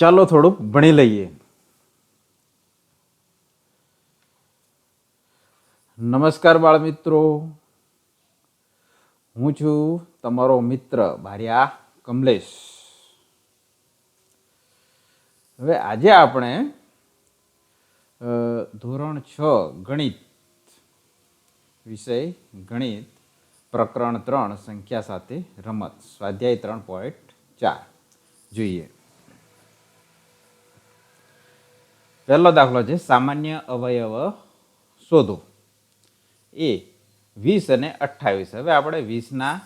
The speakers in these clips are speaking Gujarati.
ચાલો થોડુંક ભણી લઈએ. નમસ્કાર બાળ મિત્રો, હું છું તમારો મિત્ર બારિયા કમલેશ. હવે આજે આપણે ધોરણ 6 ગણિત વિષય ગણિત પ્રકરણ 3 સંખ્યા સાથે રમત સ્વાધ્યાય 3.4 જોઈએ. પહેલો દાખલો છે સામાન્ય અવયવ શોધો. એ 20 અને 28. હવે આપણે 20ના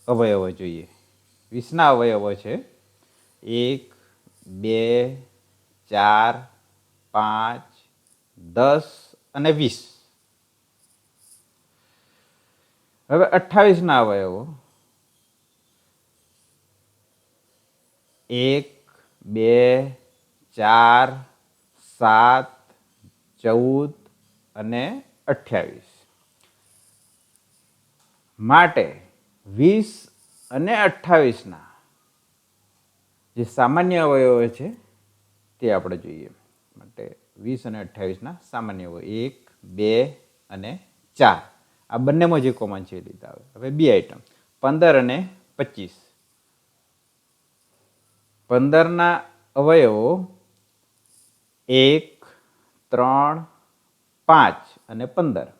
અવયવો જોઈએ. 20ના અવયવો છે 1, 2, 4, 5, 10 અને 20. હવે 28ના અવયવો 1, 2, 4, 7, 14 અને 28. માટે 20 અને 28ના જે સામાન્ય અવયવો છે તે આપણે જોઈએ. માટે 20 અને 28ના સામાન્ય અવયવો 1, 2 અને 4 આ બંનેમાં જે કોમન છે એ લીધા આવે. હવે બી આઈટમ 15 અને 25. 15ના અવયવો 1, 3, 5 અને 15.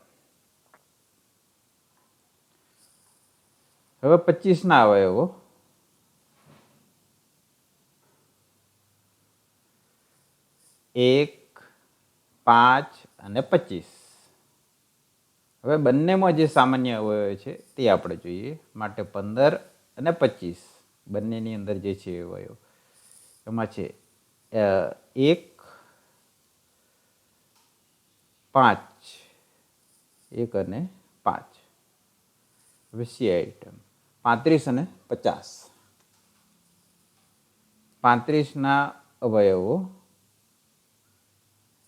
હવે 25ના અવયવો 1, 5 અને 25. હવે બંનેમાં જે સામાન્ય અવયવ છે તે આપણે જોઈએ. માટે 15 અને 25 બંનેની અંદર જે છે અવયવ એમાં છે 1, 5, 1 અને 5. હવે સી આઈટમ 35 અને 50. 35ના અવયવો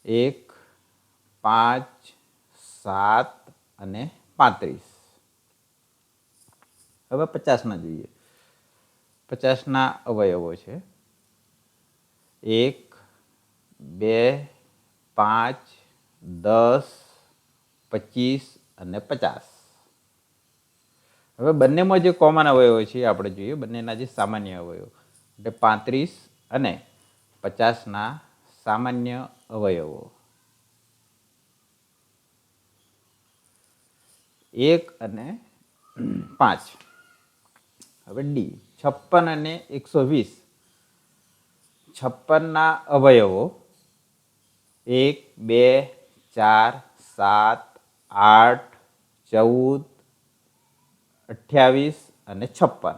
1, 5, 7 અને 35. હવે 50ના જોઈએ. 50ના અવયવો છે 1, 2, 5, 10, 25 અને 50. હવે બંનેમાં જે કોમન અવયવો છે આપણે જોઈએ. બંનેના જે સામાન્ય અવયવો એટલે 35 અને 50ના સામાન્ય અવયવો 1 અને 5. હવે ડી 56 અને 120. 56ના અવયવો 1, 2, 4, 7, 8, 14, 28 અને 56.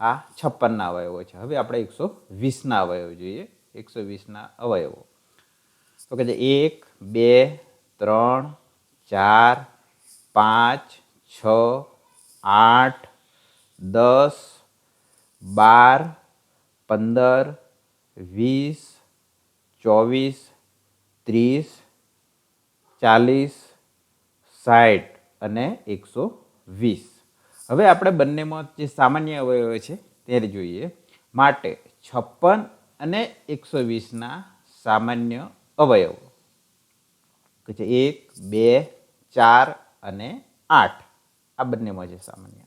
આ 56ના અવયવો છે. હવે આપણે 120ના અવયવો જોઈએ. 120ના અવયવો તો કે 1, 2, 3, 4, 5, 6, 8, 10, 12, 15, 20, 24, 30, 40, 60 અને 120. હવે આપણે બંનેમાં જે સામાન્ય અવયવો છે તે જોઈએ. માટે 56 અને 120ના સામાન્ય અવયવો કે છે 1, 2, 4 અને 8. આ બંનેમાં છે સામાન્ય.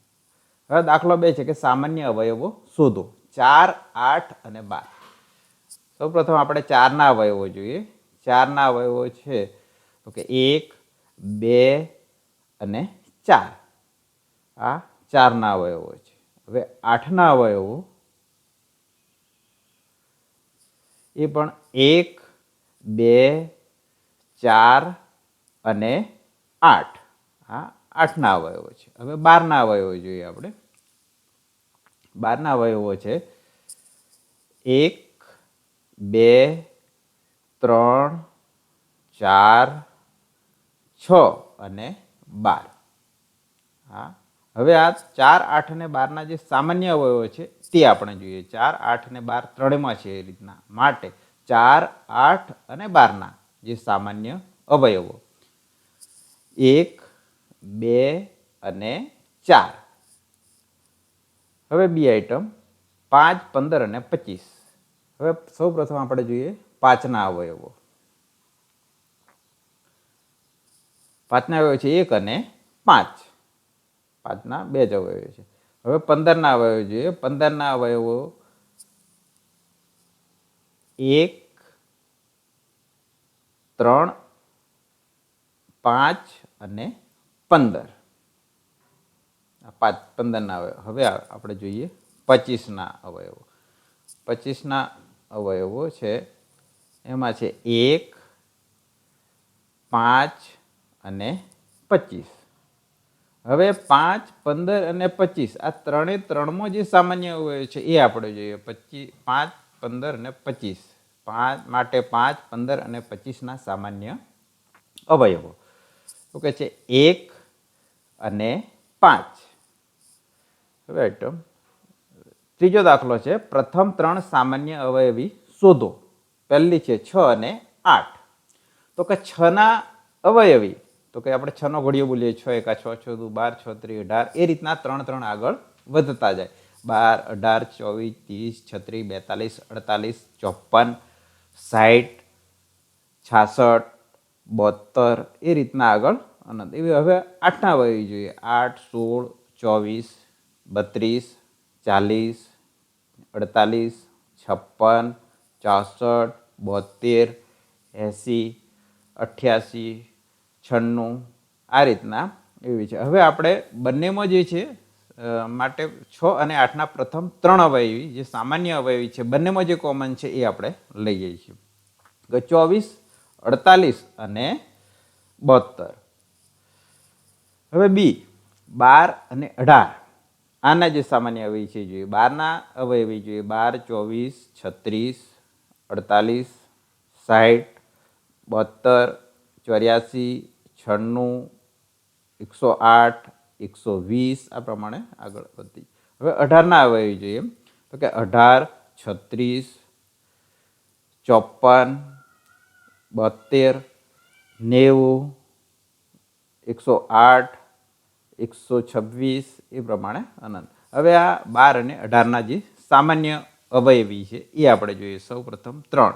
હવે દાખલો 2 છે કે સામાન્ય અવયવો શોધો 4, 8 અને 12. સૌપ્રથમ આપણે 4ના અવયવો જોઈએ. 4ના અવયવો છે તો કે 1, 2 અને 4. આ 4ના અવયવો છે. હવે 8ના અવયવો એ પણ 1, 2, 4 અને 8. આ 8ના અવયવો છે. હવે 12ના અવયવો જોઈએ આપણે. 12ના અવયવો છે 1, 2, 3, 4, 6 અને 12. હા, હવે આ 4, 8 અને 12ના જે સામાન્ય અવયવો છે તે આપણે જોઈએ. 4, 8 અને 12 ત્રણેયમાં છે એ રીતના. માટે 4, 8 અને 12ના જે સામાન્ય અવયવો 1, 2 અને 4. હવે બી આઈટમ 5, 15 અને 25. હવે સૌ પ્રથમ આપણે જોઈએ 5ના અવયવો. 5ના અવયવો છે 1 અને 5. 5ના 2 જ અવયવો છે. હવે 15ના અવયવો જોઈએ. 15ના અવયવો 1, 3, 5 અને 15. 15ના અવયવો. હવે આપણે જોઈએ 25ના અવયવો. 25ના અવયવો છે એમાં છે 1, 5 અને 25. હવે 5, 15 અને 25 આ ત્રણે ત્રણમાં જે સામાન્ય અવયવ છે એ આપણે જોઈએ. 5, 15 અને 25 માટે 5, 15 અને 25ના સામાન્ય અવયવો. તો કે છે 1 અને 5. હવે આઈટમ ત્રીજો દાખલો છે પ્રથમ 3 સામાન્ય અવયવી શોધો. પહેલી છે 6 અને 8. તો કે 6ના અવયવી તો કે આપણે 6નો ઘડિયો બોલીએ 6 1 6 6 2 12 6 3 18 એ રીતના 3 3 આગળ વધતા જાય. 12 18 24 30 36 42 48 54 66 72 એ રીતના આગળ અનંત. એવી હવે 8ના અવયવી જોઈએ. 8, 16, 24, 32, 40, 48, 56, 64, 72, 80, 88, 96 આ રીતના એવી છે. હવે આપણે બંનેમાં જે છે માટે 6 અને 8ના પ્રથમ 3 અવયવી જે સામાન્ય અવયવી છે બંનેમાં જે કોમન છે એ આપણે લઈએ છીએ. 24, 48 અને 72. હવે બી 12 અને 18 આના જે સામાન્ય અવયવી છે જોઈએ. 12ના અવયવી જોઈએ 12, 24, 36, 48, 60, 72, 84, 96, 108, 120 આ પ્રમાણે આગળ વધી. હવે 18ના અવયવી જોઈએ તો કે 18, 36, 54, 72, 90, 108, 126 એ પ્રમાણે અનંત. હવે આ 12 અને 18ના જે સામાન્ય અવયવી છે એ આપણે જોઈએ. સૌ પ્રથમ 3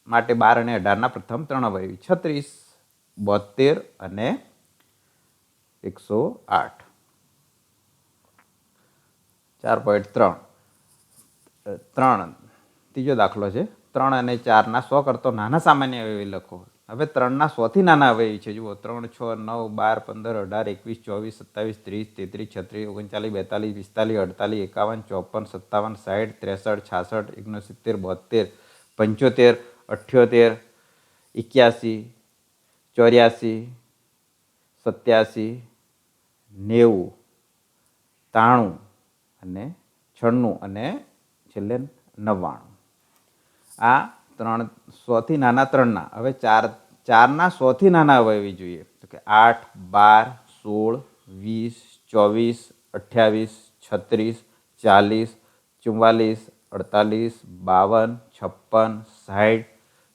માટે 12 અને 18ના પ્રથમ 3 અવયવી 36, 72 અને 108. 4.3 ત્રીજો દાખલો છે 3 અને 4ના 100 કરતો નાના સામાન્ય અવયવી લખો. હવે 3ના 100થી નાના અવયવી છે જુઓ 3, 6, 9, 12, 15, 18, 21, 24, 27, 30, 33, 34, 45, 46, 51, 54, 57, 63, 66, 67, 72, 73, 75, 81, 84, 87, 90, 93 અને 96 અને છેલ્લે 99. આ 100થી નાના 3ના. હવે 4ના 100થી નાના અવયવી જોઈએ તો કે 8, 12, 16, 20, 24, 28, 36, 40, 44, 45, 52, 56,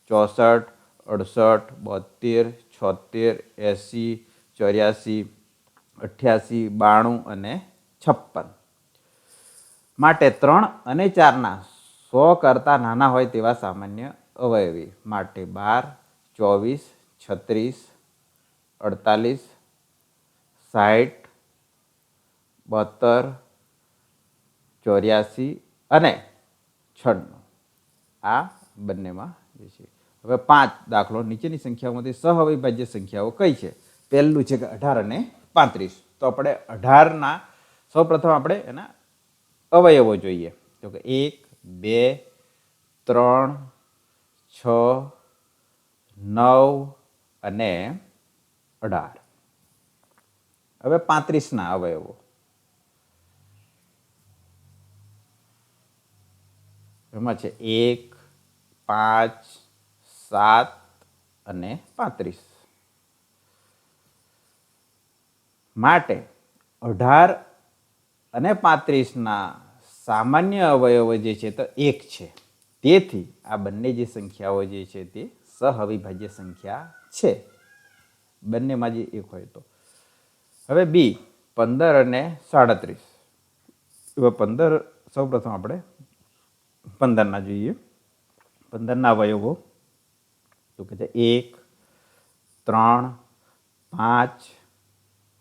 64, 68, 72, 76, 80, 84, 88, 92 અને 56. માટે 3 અને 4ના 100 કરતાં નાના હોય તેવા સામાન્ય અવયવી માટે 12, 24, 36, 48, 60, 72, 84 અને 96 આ બંનેમાં જે છે. હવે 5 દાખલો નીચેની સંખ્યાઓમાંથી સહઅવિભાજ્ય સંખ્યાઓ કઈ છે? પહેલું છે કે 18 અને 35. તો આપણે 18ના સૌપ્રથમ આપણે એના અવયવો જોઈએ તો કે 1, 2, 3, 6, 9 અને 18. હવે 35ના અવયવો એમાં છે 1, 5, 7 અને 35. માટે 18 અને 35ના સામાન્ય અવયવો જે છે તો 1 છે. તેથી આ બંને જે સંખ્યાઓ જે છે તે સહઅવિભાજ્ય સંખ્યા છે બંનેમાં જે 1 હોય તો. હવે બી 15 અને 37. હવે 15 સૌપ્રથમ આપણે 15ના જોઈએ 15ના અવયવો તો કે છે 1, 3, 5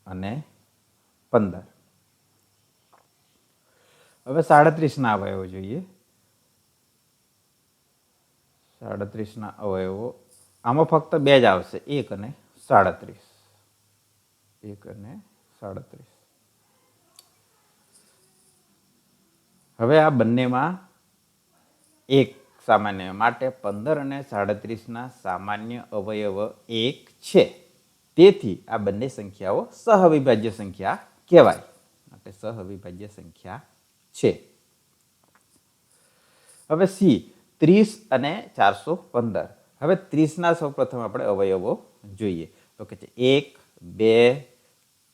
અને 15. હવે 37ના અવયવો જોઈએ. 37ના અવયવો આમાં ફક્ત બે જ આવશે, 1 અને 37. 1 અને 37. હવે આ બંનેમાં એક સામાન્ય માટે 15 અને 37ના સામાન્ય અવયવ 1 છે. તેથી આ બંને સંખ્યાઓ સહઅવિભાજ્ય સંખ્યા કહેવાય. માટે સહઅવિભાજ્ય સંખ્યા છે. હવે સી 30 અને 415. હવે 30ના સૌપ્રથમ આપણે અવયવો જોઈએ તો કે છે 1, 2,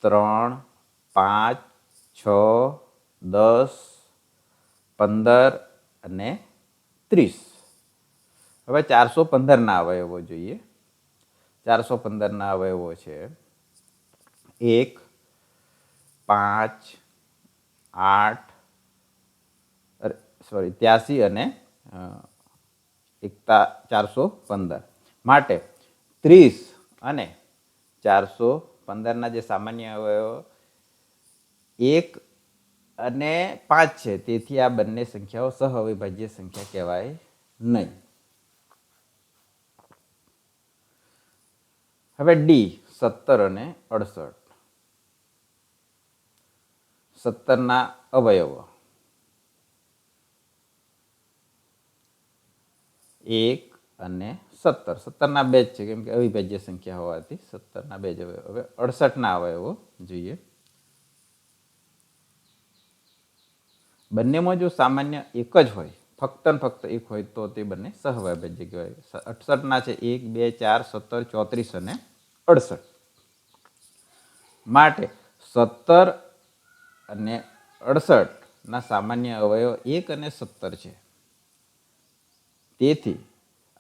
3, 5, 6, 10, 15 અને 30. હવે 415ના અવયવો જોઈએ. 415ના અવયવો છે 1, 5, 8, 83 અને 415. માટે 30 અને 415ના જે સામાન્ય અવયવો 1 અને 5 છે. તેથી આ બંને સંખ્યાઓ સહઅવિભાજ્ય સંખ્યા કહેવાય નહીં. હવે ડી 17 અને 68. 17ના અવયવો 1 અને 17. 17ના બે જ છે કેમ કે અવિભાજ્ય સંખ્યા હોવાથી 17ના બે જ અવયવો. હવે 68ના અવયવો જોઈએ. બંનેમાં જો સામાન્ય એક જ હોય, ફક્ત ને ફક્ત એક હોય તો તે બંને સહઅવિભાજ્ય કહેવાય. 68ના છે 1, 2, 4, 17, 34 અને 68. માટે 17 અને 68ના સામાન્ય અવયવ 1 અને 17 છે. તેથી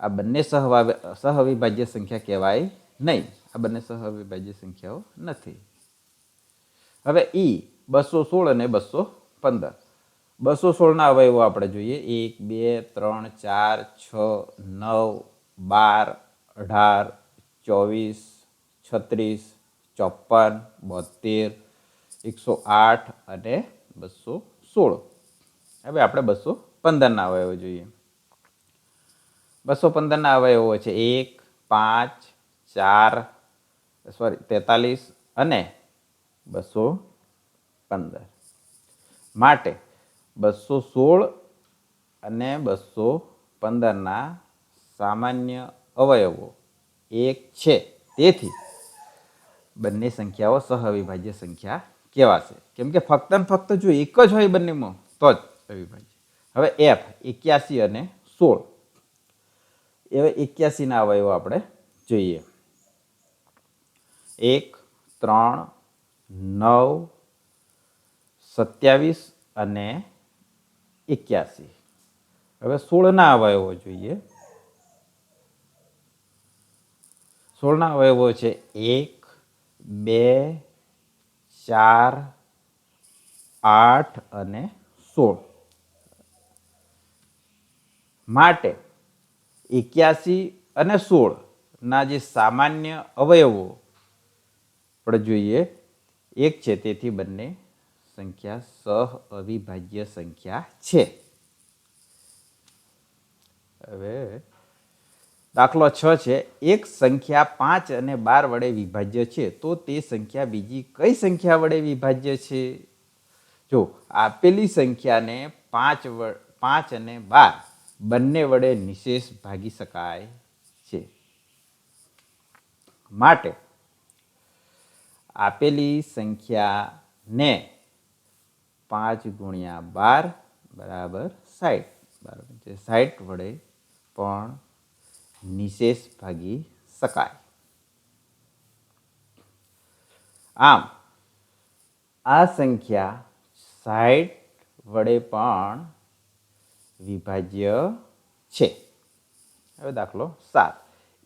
આ બંને સહઅવિભાજ્ય સંખ્યા કહેવાય નહીં. આ બંને સહઅવિભાજ્ય સંખ્યાઓ નથી. હવે ઈ 216 અને 215. 216ના અવયવો આપણે જોઈએ 1, 2, 3, 4, 6, 9, 12, 18, 24, 36, 54, 72, 108 અને 216. હવે આપણે 215ના અવયવો જોઈએ. 215ના અવયવો છે 1, 5, 4, 43 અને 215. માટે 216 અને 215ના સામાન્ય અવયવો 1 છે. તેથી બંને સંખ્યાઓ સહઅવિભાજ્ય સંખ્યા કહેવાશે. કેમ કે ફક્ત ને ફક્ત જો એક જ હોય બંનેમાં તો જ અવિભાજ્ય. હવે એફ 81 અને 16. હવે 81ના અવયવો આપણે જોઈએ 1, 3, 9, 27 અને 81. હવે 16ના અવયવો જોઈએ. 16ના અવયવો છે 1, 2, 4, 8 અને 16. માટે 81 અને 16ના જે સામાન્ય અવયવો આપણે જોઈએ 1 છે. તેથી બંને સંખ્યા સહઅવિભાજ્ય સંખ્યા છે. હવે દાખલો 6 છે. એક સંખ્યા 5 અને 12 વડે વિભાજ્ય છે તો તે સંખ્યા બીજી કઈ સંખ્યા વડે વિભાજ્ય છે? જો આપેલી સંખ્યાને 5 અને 12 બંને વડે નિશેષ ભાગી શકાય છે. માટે આપેલી સંખ્યાને 5 ગુણ્યા 12 બરાબર 60. 60 વડે પણ નિશેષ ભાગી શકાય. આમ આ સંખ્યા 60 વડે પણ વિભાજ્ય છે. હવે દાખલો 7.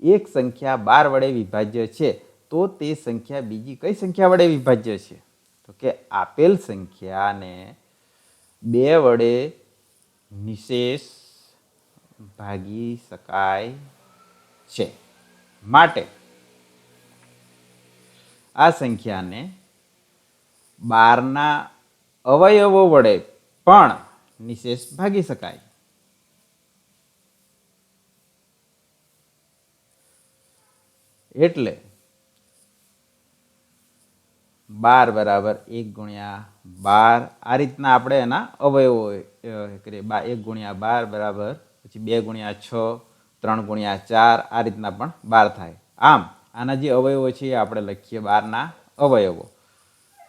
એક સંખ્યા 12 વડે વિભાજ્ય છે તો તે સંખ્યા બીજી કઈ સંખ્યા વડે વિભાજ્ય છે? તો કે આપેલ સંખ્યાને 2 વડે નિશેષ ભાગી શકાય છે. માટે આ સંખ્યાને 12ના અવયવો વડે પણ નિશેષ ભાગી શકાય. એટલે 12 બરાબર 1 ગુણ્યા 12 આ રીતના આપણે એના અવયવો કરીએ. 1 ગુણ્યા 12 બરાબર પછી 2 ગુણ્યા 6, 3 ગુણ્યા 4 આ રીતના પણ 12 થાય. આમ આના જે અવયવો છે એ આપણે લખીએ 12ના અવયવો.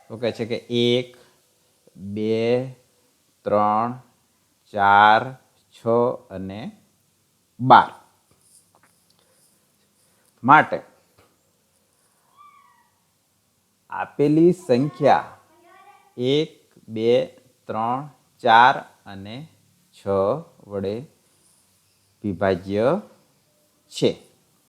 તો કહે છે કે 1, 2, 3, 4, 6 અને 12. માટે આપેલી સંખ્યા 1, 2, 3, 4 અને 6 વડે વિભાજ્ય છે.